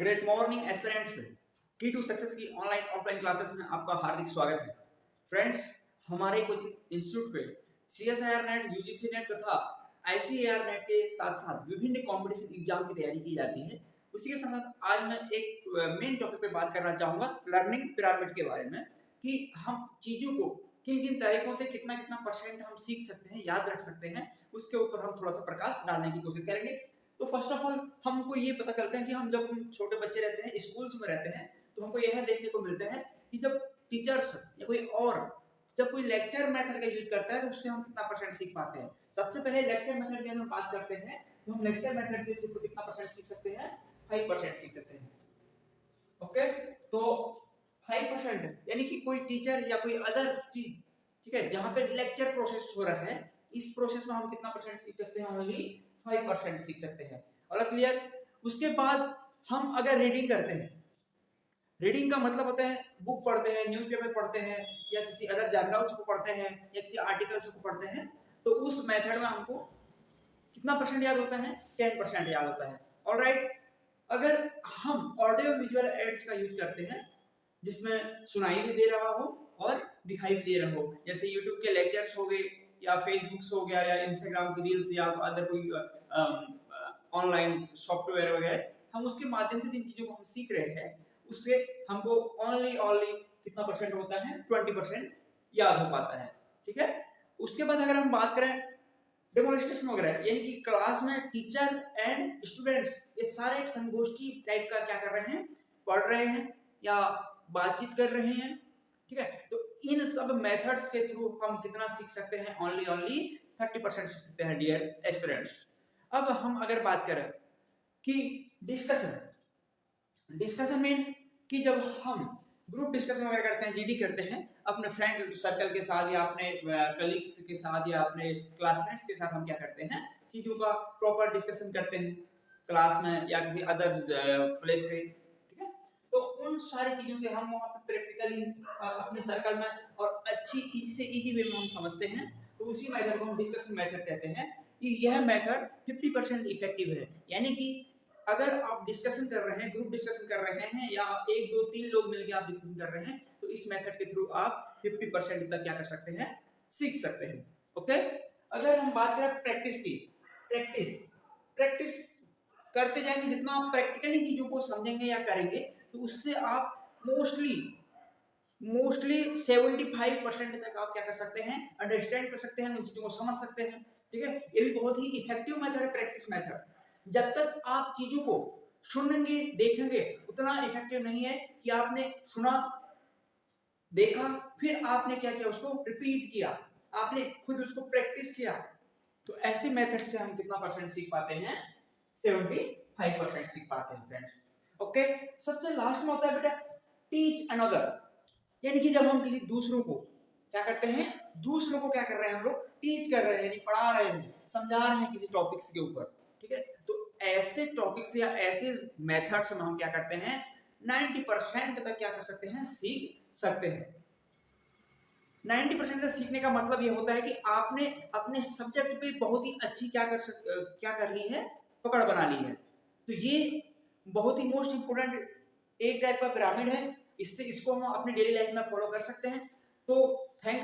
Great morning aspirants, की to success की online offline classes में आपका हार्दिक स्वागत है। फ्रेंड्स, हमारे कोचिंग इंस्टीट्यूट पे CSIR नेट, UGC नेट तथा ICAR नेट के साथ साथ विभिन्न कॉम्पिटिशन एग्जाम की तैयारी की जाती है। उसी के साथ आज मैं एक मेन टॉपिक पे बात करना चाहूंगा, लर्निंग पिरामिड के बारे में, कि हम चीजों को किन किन तरीकों से कितना कितना परसेंट हम सीख सकते हैं, याद रख सकते हैं, उसके ऊपर हम थोड़ा सा प्रकाश डालने की कोशिश करेंगे। तो फर्स्ट ऑफ ऑल हमको ये पता चलता है कि हम जब छोटे बच्चे रहते हैं, स्कूल्स में रहते हैं, तो हमको यह देखने को मिलता है कि जब टीचर्स या कोई और जब कोई लेक्चर मेथड का यूज करता है तो उससे हम कितना परसेंट सीख पाते हैं। सबसे पहले लेक्चर मेथड की हम बात करते हैं तो हम लेक्चर मेथड से सिर्फ कितना परसेंट सीख सकते हैं, 5% सीख सकते हैं। ओके, तो 5% यानी कि कोई टीचर या कोई अदर चीज, ठीक है, जहां पे लेक्चर प्रोसेस हो रहा है, इस प्रोसेस में हम कितना परसेंट सीख सकते हैं, ओनली 5% सीख सकते हैं। और क्लियर। उसके बाद हम अगर रीडिंग करते हैं, रीडिंग का मतलब होता है बुक पढ़ते हैं, न्यूज़पेपर पढ़ते हैं, या किसी अदर जर्नल्स को पढ़ते हैं, या किसी आर्टिकल्स को पढ़ते हैं, तो उस मेथड में हमको कितना परसेंट याद होता है, 10% याद होता है। ऑलराइट, अगर हम ऑडियो विजुअल एड्स का यूज करते हैं जिसमें सुनाई भी दे रहा हो और दिखाई भी दे रहा हो, जैसे यूट्यूब के लेक्चर्स हो गए, या फेसबुक हो गया, या इंस्टाग्राम की रील्स, या अदर कोई ऑनलाइन सॉफ्टवेयर वगैरह, हम उसके माध्यम से जिन चीजों को हम सीख रहे हैं उससे हमको ओनली कितना परसेंट होता है, 20% याद हो पाता है। ठीक है। उसके बाद अगर हम बात करें डेमोन्स्ट्रेशन वगैरह, यानी कि क्लास में टीचर एंड स्टूडेंट्स ये सारे एक संगोष्ठी टाइप का क्या कर रहे हैं, पढ़ रहे हैं या बातचीत कर रहे हैं। ठीक है, तो इन सब मेथड्स के थ्रू हम कितना सीख सकते हैं, ओनली 30% सीख सकते हैं डियर एस्पिरेंट्स। अब हम अगर बात करें कि डिस्कशन में, कि जब हम ग्रुप डिस्कशन वगैरह करते हैं, GD करते हैं अपने फ्रेंड सर्कल के साथ, या अपने कलीग्स के साथ, या अपने क्लासमेट्स के साथ, हम क्या करते हैं, चीजों का प्रॉपर डिस्कशन करते हैं क्लास में या किसी अदर प्लेस पे। ठीक है, तो उन सारी चीजों से हम वहाँ पे प्रैक्टिकली अपने सर्कल में और अच्छी इजी से इजी वे में हम समझते हैं, तो उसी मेथड को हम डिस्कशन मेथड कहते हैं। कि यह मेथड 50% इफेक्टिव है, यानी कि अगर आप डिस्कशन कर रहे हैं, ग्रुप डिस्कशन कर रहे हैं, या 1 2 3 लोग मिलकर आप डिस्कशन कर रहे हैं, तो इस मेथड के थ्रू आप 50% तक क्या कर सकते हैं, सीख सकते हैं। ओके, अगर हम बात करें प्रैक्टिस की, प्रैक्टिस करते जाएंगे, जितना आप प्रैक्टिकली चीजों को समझेंगे या करेंगे, तो उससे आप मोस्टली 75% तक आप क्या कर सकते हैं, अंडरस्टैंड कर सकते हैं, उन चीजों को समझ सकते हैं। ठीक है, ये भी बहुत ही इफेक्टिव मेथड है प्रैक्टिस मेथड। जब तक आप चीजों को सुनेंगे देखेंगे, उतना इफेक्टिव नहीं है कि आपने सुना देखा फिर आपने क्या किया, उसको रिपीट किया, आपने खुद उसको प्रैक्टिस किया। तो ऐसे मेथड से हम कितना परसेंट सीख पाते हैं, 75% सीख पाते हैं फ्रेंड्स। ओके, सबसे लास्ट में होता है बेटा टीच अनदर, यानी कि जब हम किसी दूसरों को क्या करते हैं, दूसरों को क्या कर रहे हैं, हम लोग टीच कर रहे हैं, यानी पढ़ा रहे हैं, समझा रहे हैं किसी टॉपिक्स के ऊपर। ठीक है, तो ऐसे टॉपिक्स या ऐसे मेथड्स में हम क्या करते हैं, 90% तक क्या कर सकते हैं, सीख सकते हैं। 90% तक सीखने का मतलब ये होता है कि आपने अपने सब्जेक्ट पे बहुत ही अच्छी क्या कर ली है, पकड़ बना ली है। तो ये बहुत ही मोस्ट इंपोर्टेंट एक टाइप का पिरामिड है, इससे इसको हम अपनी डेली लाइफ में फॉलो कर सकते हैं। तो थैंक्स।